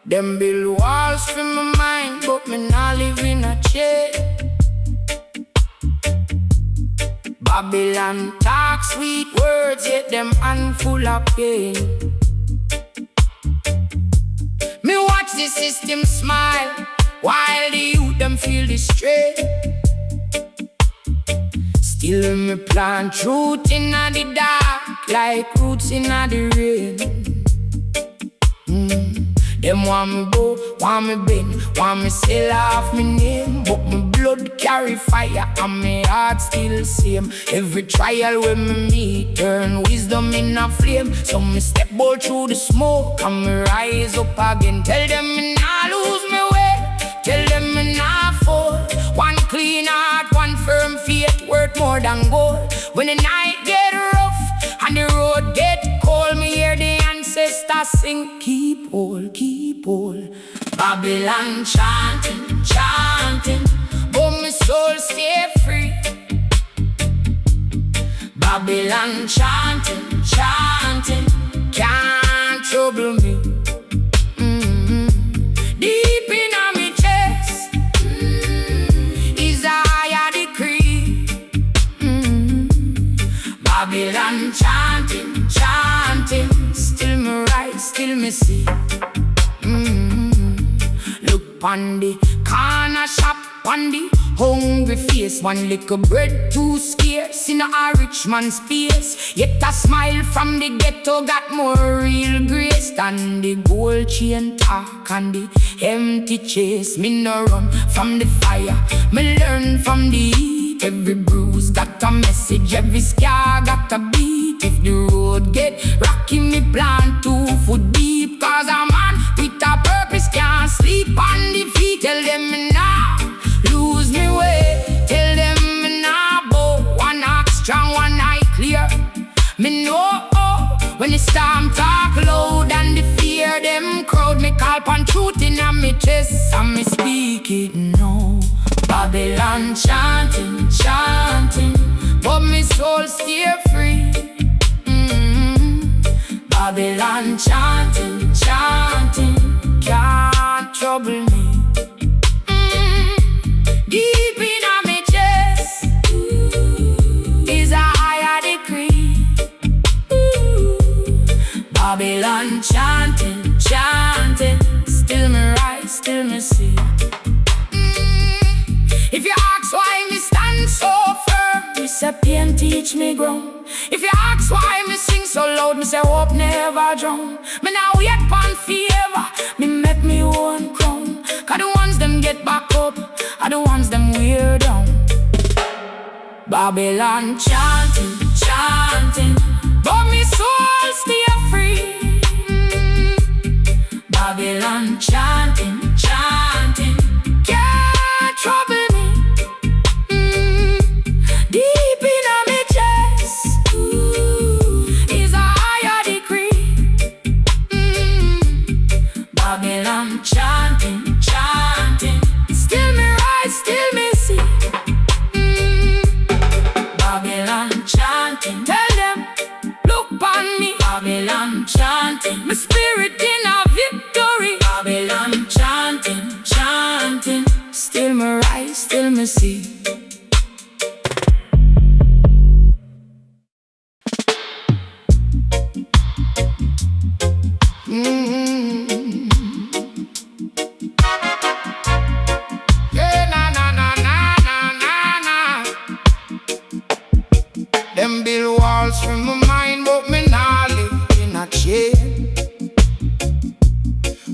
Them build walls for my mind, but me not live in a chair. Babylon talk sweet words, yet them hand full of pain. Me watch the system smile, while the youth them feel the strain. Still me plant truth in the dark, like roots in the rain. Them want me go, want me bend, want me sell off me name. But my blood carry fire and my heart still same. Every trial when me meet, turn wisdom in a flame. So me step out through the smoke and me rise up again. Tell them me nah lose me way, tell them me nah fall. One clean heart, one firm faith, worth more than gold. When the night get rough and the road get cold, me hear the ancestors sing, keep hold, keep hold. Babylon chanting, chanting, but my soul stay free. Babylon chanting, chanting, can't trouble me. Deep in my chest is a higher decree. Babylon chanting, chanting, still me rise, still me see. Look pon the corner shop, pon the hungry face. One little bread too scarce in a rich man's space. Yet a smile from the ghetto got more real grace than the gold chain talk and the empty chase. Me no run from the fire, me learn from the heat. Every bruise got a message, every scar got a beat. If the road get rocky, me plant 2 foot deep. Cause a man with a purpose can't sleep on the feet. Tell them me now lose me way, tell them me now bow. One eye strong, one eye clear. Me know when the storm talk loud and the fear them crowd. Me call pon truth in a me chest and me speak it now. Babylon chanting, chanting, but me soul stay free. Babylon chanting, chanting, can't trouble me. Deep in my chest is a higher decree. Babylon chanting, chanting, still me rise, still me see. If you ask why me stand so firm, me say pain teach me grow. If you ask why me sing so loud, me say hope never drown. Me now wait pon favor, me make me own crown. Cause the ones them get back up are the ones them wear down. Babylon chanting, chanting, but me soul stay free. Babylon chanting, chanting, can't trouble me. Deep in my chest is a higher decree. Babylon chanting, chanting, still me rise, still me see. Babylon chanting, tell them, look upon me. Babylon chanting, my spirit in a victory. Babylon chanting, chanting, still me rise, still me see. Yeah, na na na na na na na. Them build walls from my mind, but me nah live in a chain.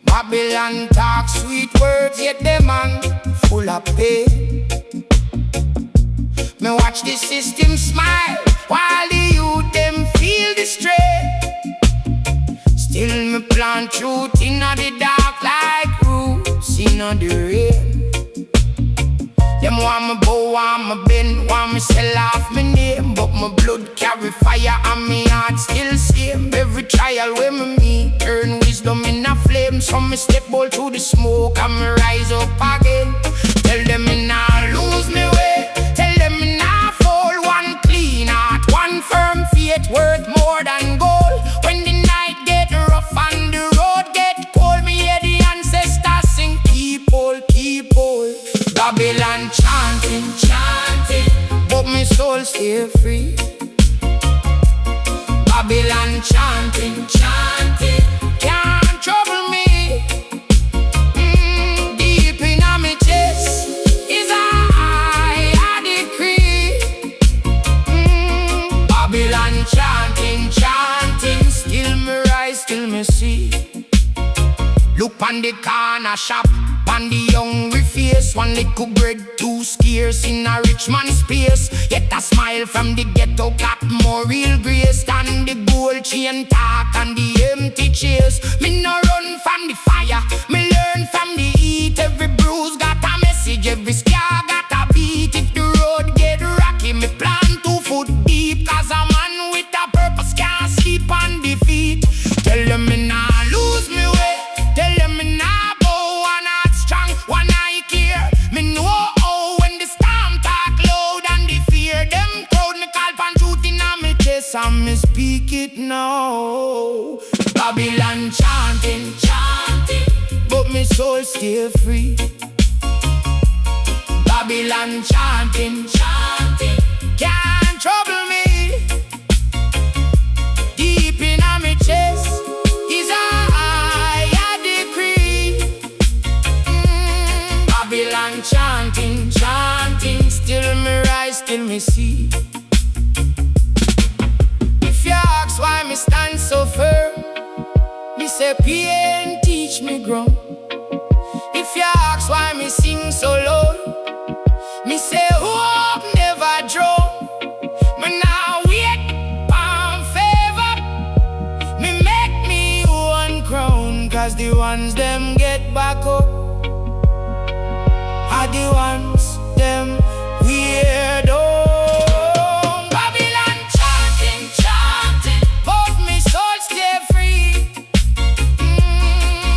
Babylon talk sweet words, yet them man full of pain. Me watch the system smile, while the youth them feel the strain. Still me plant truth in the dark, like roots in the rain. Them want me bow, want me bend, want me sell off me name. But my blood carry fire and me heart still same. Every trial when me meet, turn wisdom in a flame. So me step out through the smoke and me rise up again. Tell them me nah lose me way, tell them me nah fall. One clean heart, one firm faith, worth more than gold. When the night get rough and the road get cold, me hear the answer Babylon chanting, chanting, but my soul stay free. Babylon chanting, chanting, can't trouble me. Deep in my chest is a high decree. Babylon chanting, chanting, still me rise, still me see. Look on the corner shop, on the hungry face. One little bread, too scarce in a rich man's space. Yet a smile from the ghetto got more real grace than the gold chain talk and the empty chairs. Me no run from the fire, me learn from the heat. Every bruise got a message, every scar got a beat. If the road get rocky, me plan 2 foot deep. Cause a man with a purpose can't sleep on defeat. Tell them me nah lose me way, tell them me nah bow. One heart strong, one eye clear. Me know how when the storm talk loud and the fear them crowd. Me call pan truth in a me chest and me speak it now. Babylon chanting, chanting, but me soul stay free. Babylon chanting, chanting, can't trouble me. Deep in a me chest is a higher decree. Babylon chanting, chanting, still me rise, still me see. If you ask why me stand so firm, me say pain teach me grow. If you ask why me sing so low, me say hope never draw. Me now wait on favor, me make me one crown. Cause the ones them get back up are the ones them weirdo. Babylon chanting, chanting, but me soul stay free.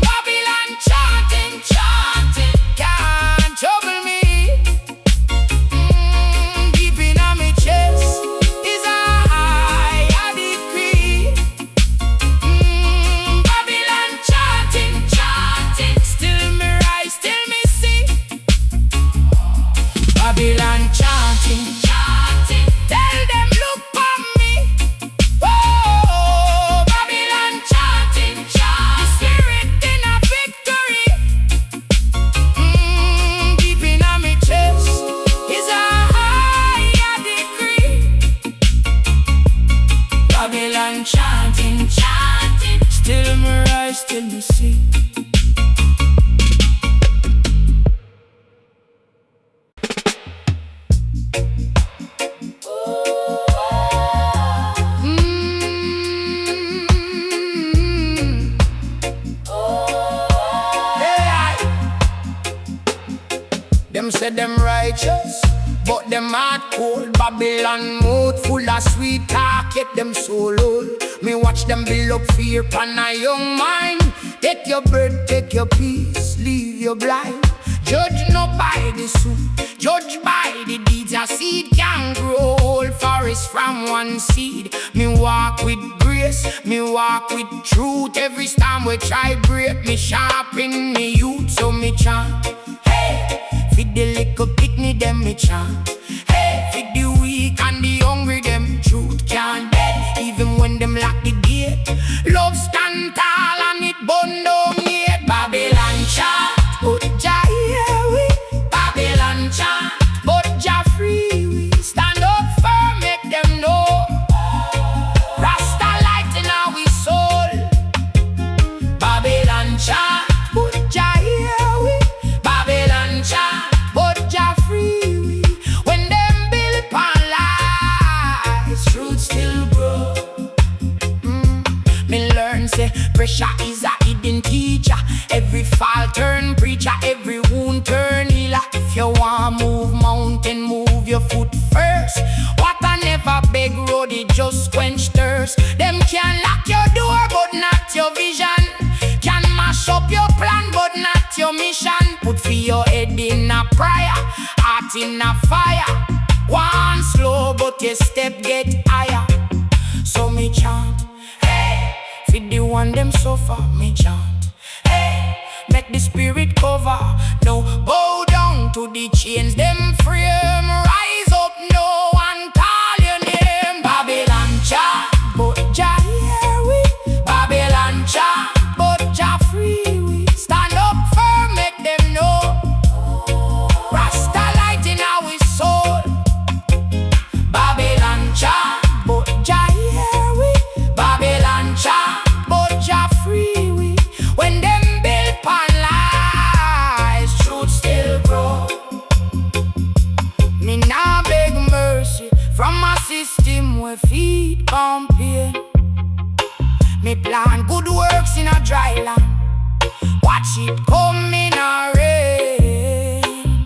Babylon chanting, chanting, can't trouble me. Deep in my chest is a higher decree. Babylon chanting, chanting, still me rise, still me see. Babylon chanting, chanting, tell them look on me. Oh, Babylon chanting, chanting, the spirit in a victory. Deep in my chest is a higher decree. Babylon chanting, chanting, still me rise, still me see. Them say them righteous, but them heart cold. Babylon mouth full of sweet talk, yet them so old. Me watch them build up fear upon a young mind. Take your bread, take your peace, leave you blind. Judge not by the suit, judge by the deeds. A seed can grow whole forest from one seed. Me walk with grace, me walk with truth. Every storm we try break, me sharpen me youth. So me chant, hey, feed the little picnic, them me chant. Hey, feed the weak and the hungry, them truth can't dead. Even when them lock the gate, love stand tall and it burn down yet. Babylon chant, but Jah hear we. Babylon chant, but Jah free we. Stand up firm, make them know. Rasta light in our soul. Babylon chant, but Jah hear we. Babylon chant, but Jah free we. When them build upon lies, truth still grow. Me learn say pressure is a hidden teacher. Every fall turn preacher, every wound turn healer. If you want move mountain, move your foot first. Water never beg road, it just quench thirst. Them can lock your door, but not your vision. Can mash up your plan, but not your mission. Put for your head in a prayer, heart in a fire. One slow, but your step get higher. So me chant, hey, feed the one them suffer. Me chant, hey, make the spirit cover. No bow down to to the chains them frame. Rise up now and call your name. Babylon chant, but Jah hear we. Babylon chant, but Jah free we. Stand up firm, make them know. Rasta light in our soul. Babylon chant, but Jah hear we. Babylon chant, but Jah free we. When them build pan lies, truth still grow. Me nah beg mercy from a system where feet pumping. Me plan good works in a dry land. Watch it come in a rain.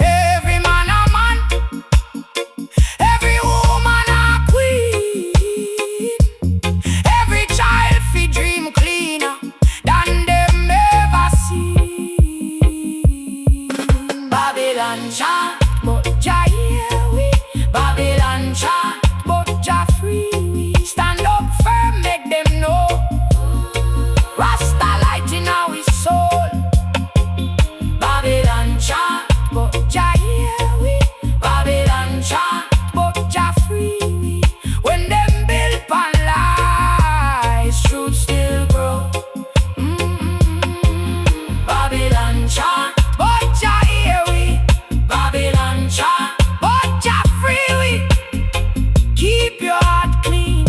Every man a man, every woman a queen. Every child fi dream cleaner than them ever seen. Babylon chant, but Jah hear we. Babylon chant, but Jah free we. Stand up firm, make them know. Rasta light in our soul. Babylon chant, but Jah hear we. Babylon chant, but Jah free we. When them build pan lies, truth still grow. Babylon chant, but Jah hear we. Babylon chant, but Jah free we. Keep your heart clean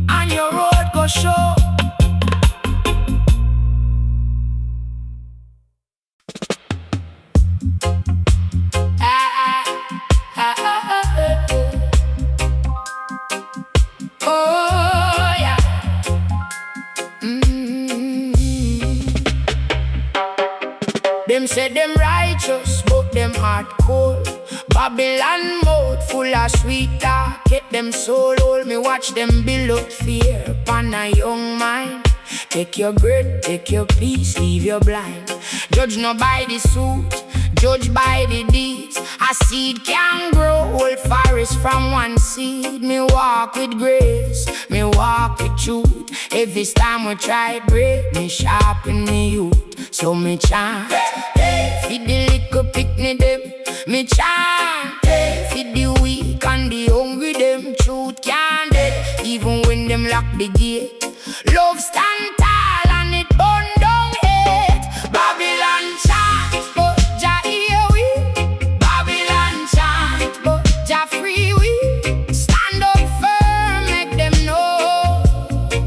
and your road go show. Oh yeah. Them say them righteous, but them heart cold. Babylon mouth full of sweet talk, get them soul old. Me watch them build up fear upon a young mind. Take your breath, take your peace, leave you blind. Judge not by the suit, judge by the deeds. A seed can grow whole forest from one seed. Me walk with grace, me walk with truth. Every time we try break, me sharpen me youth. So me chant, feed the little picnic them. Me chant, feed the weak and the hungry them. Truth can't dead, even when them lock the gate. Love stand tall and it burn down hate. Babylon chant, but Jah hear we. Babylon chant, but Jah free we. Stand up firm, make them know.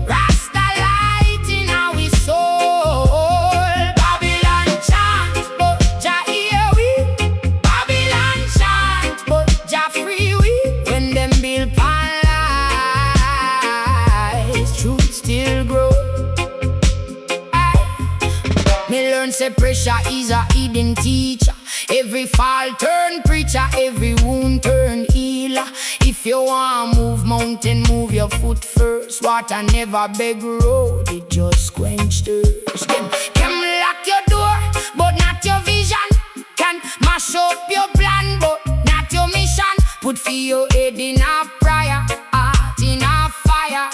Rasta light in our soul. Babylon chant, but Jah hear we. Babylon chant, but Jah free we. When them build pan lies, truth still grow. Me learn say pressure is a hidden teacher. Every fall turn preacher, every wound turn healer. If you want move mountain, move your foot first. Water never beg road, it just quench thirst. Them lock your door, but not your vision. Can mash up your plan, but not your mission. Put for your head in a prayer, heart in a fire.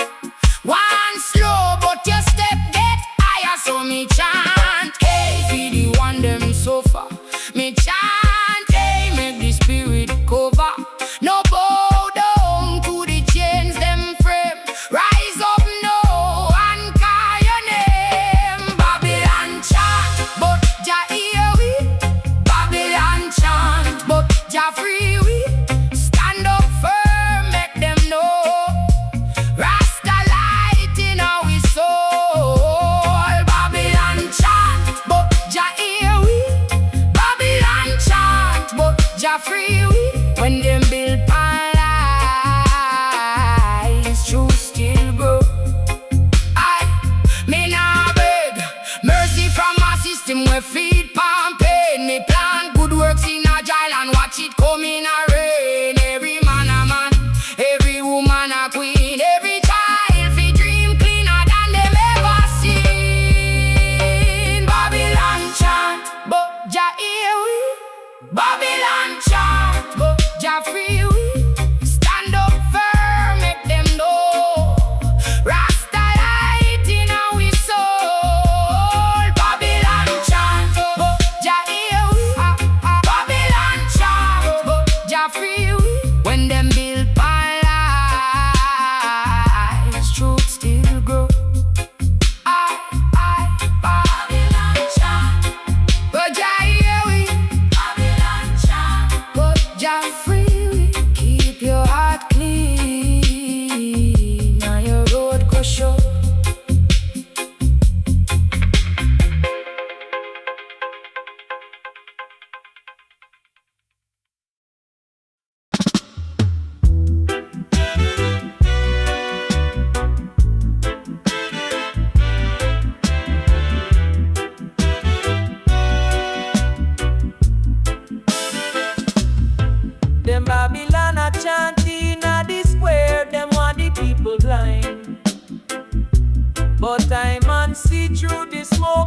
One slow, but your step get higher. So me chant, hey, for the one them suffer. Me chant, hey, make the spirit cover. No bow down to the chains them frame. Rise up now and call your name. Babylon chant, but Jah hear we. Babylon chant, but Jah free we. Stand up firm, make them know. Rasta light in our soul. Babylon chant, but Jah hear we.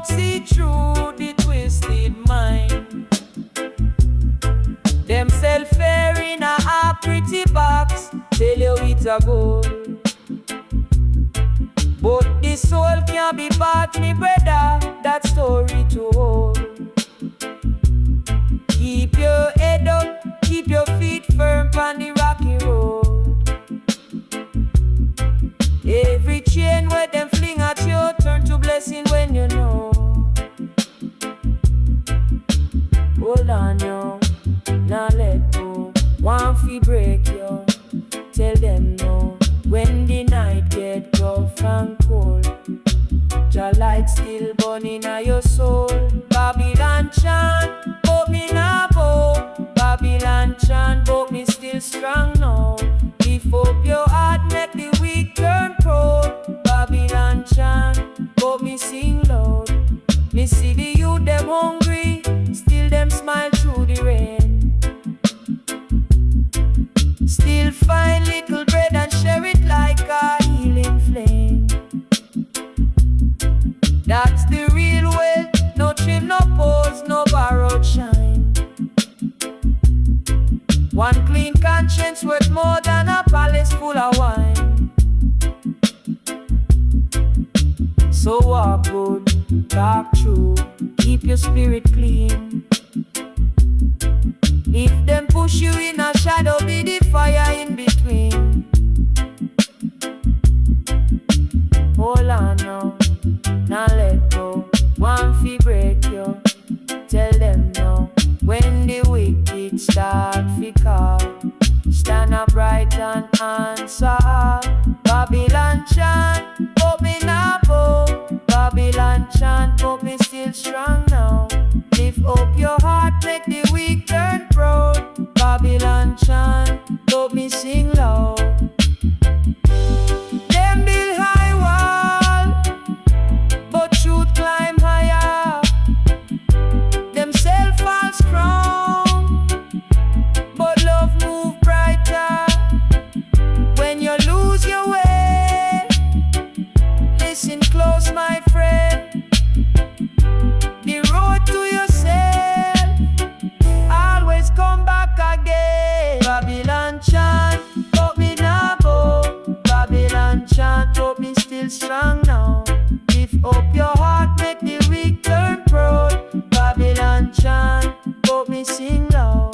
see through the twisted mind. Them sell fair in a pretty box, tell you it's a gold. But the soul can't be bought, me brother, that story to hold. Keep your head up, keep your feet firm on the rocky road. Every chain where them fling at you turn to blessing when you know. Hold on yo, now let go. One fee break yo, tell them no. When the night get rough and cold, your light still burning in your soul. Babylon chant, but me not bow. Babylon chant, but me still strong now. Lift up your heart, make the weak turn proud. Babylon chant, but me sing loud. Me see the youth them hungry, still them smile through the rain. Still find little bread and share it like a healing flame. That's the real wealth, no trim, no pose, no borrowed shine. One clean conscience worth more than a palace full of wine. So walk good, talk true, keep your spirit clean. If them push you in a shadow, be the fire in between. Hold on now, now let go. One fee break you, tell them no. When the wicked start fi call, stand up right and answer. Babylon chant, but me not bow. Babylon chant, but me still strong now. Lift up your heart, make the weak turn proud. Babylon chant, but me sing loud. Them build high wall, but truth climb higher. Them sell false crown, but love move brighter. When you lose your way, listen close my friend. The road to yourself, always come back again. Babylon chant, but me not bow. Babylon chant, but me still strong now. Lift up your heart, make the weak turn proud. Babylon chant, but me sing loud.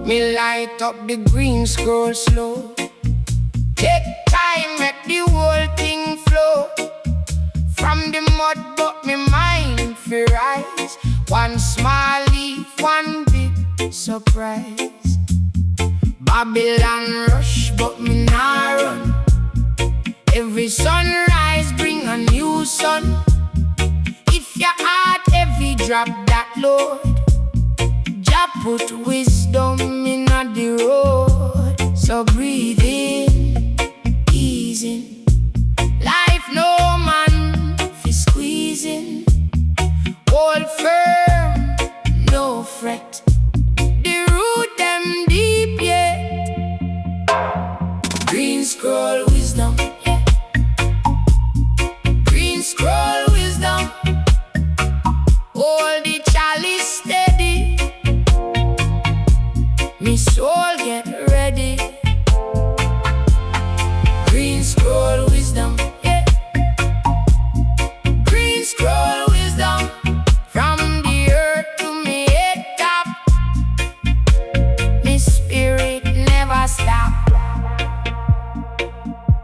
Me light up the green scroll slow. Take time, make the whole thing flow. From the mud, but me mind fi rise. One small leaf, one big surprise. Babylon rush, but me nah run. Every sunrise bring a new sun. If your heart heavy, drop that load. Jah put wisdom in the road. So breathe in, ease in. Life no man fi squeezing. Hold firm, no fret. The root them deep yet. Green scroll wisdom, yeah. Green scroll wisdom. Hold the chalice steady. Me soul get ready. Green scroll wisdom, yeah. Green scroll wisdom. From the earth to me head top. Me spirit never stop.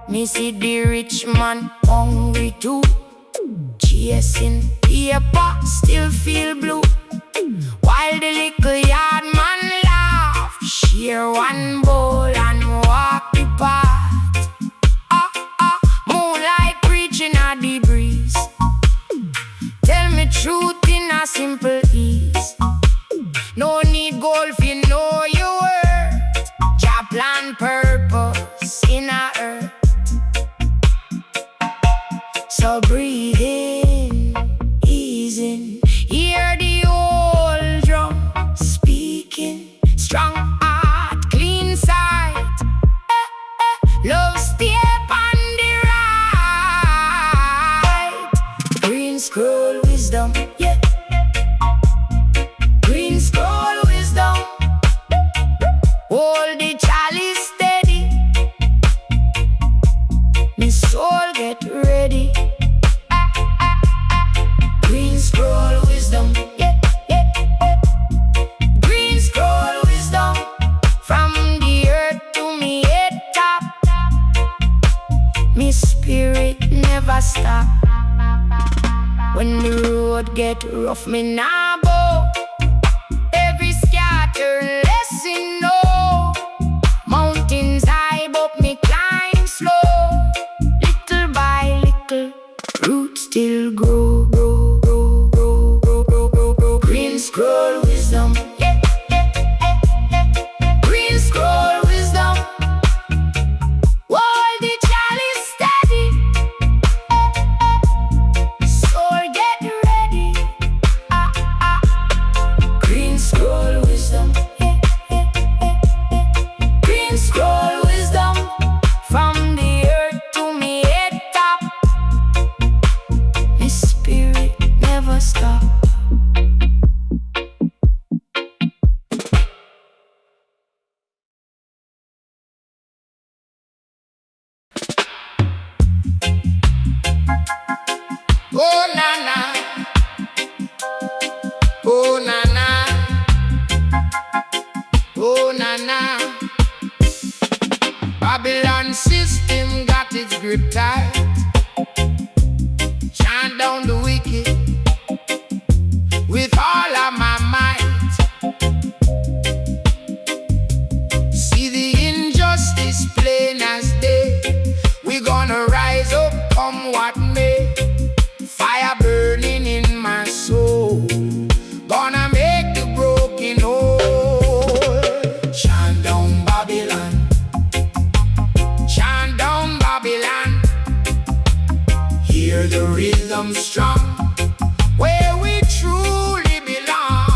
Me see the rich man hungry too. Chasing paper, still feel blue. get rough, me nah bow. Every scatter lesson no. Mountains high but me climb slow. Little by little, roots still grow, grow, grow, grow, grow, grow, grow, grow. Green scroll wisdom, yeah, yeah, yeah, yeah, yeah. Green scroll wisdom. While the chalice steady, soul get ready. Ah, ah. Green scroll wisdom, yeah, yeah, yeah, yeah. Green scroll wisdom. From the earth to me head top, my spirit never stop. Oh na na, oh na na, oh na na. Babylon system got its grip tight. Chant down the wicked with all of my might. See the injustice plain as day. We gonna rise up, come what may. Fire burning in my soul, gonna make the broken whole. Chant down Babylon, chant down Babylon. Hear the rhythm strong, where we truly belong.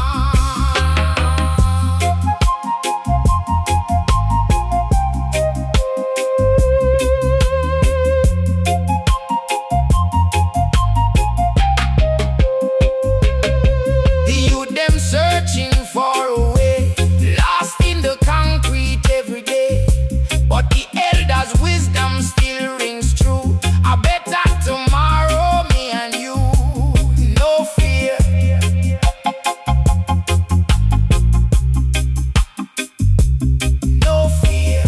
Searching for a way, lost in the concrete every day. But the elders' wisdom still rings true. A better tomorrow, me and you. No fear, no fear.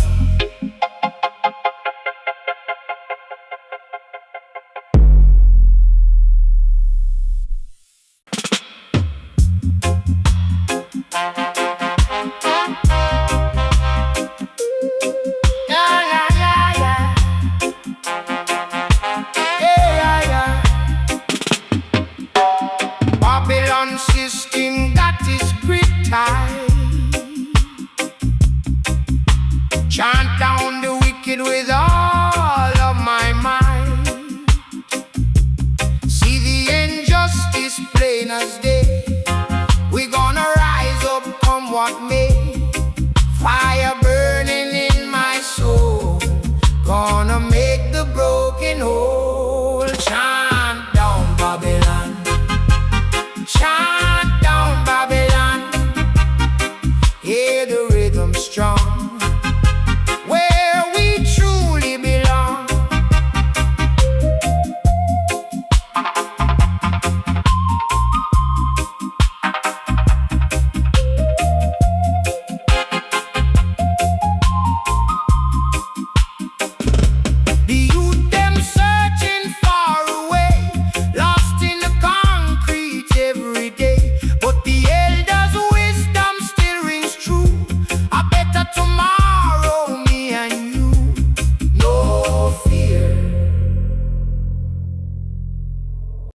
Babylon system got its grip tight. Chant down the wicked with all of my mind. See the injustice plain as day. We gonna rise up, come what may.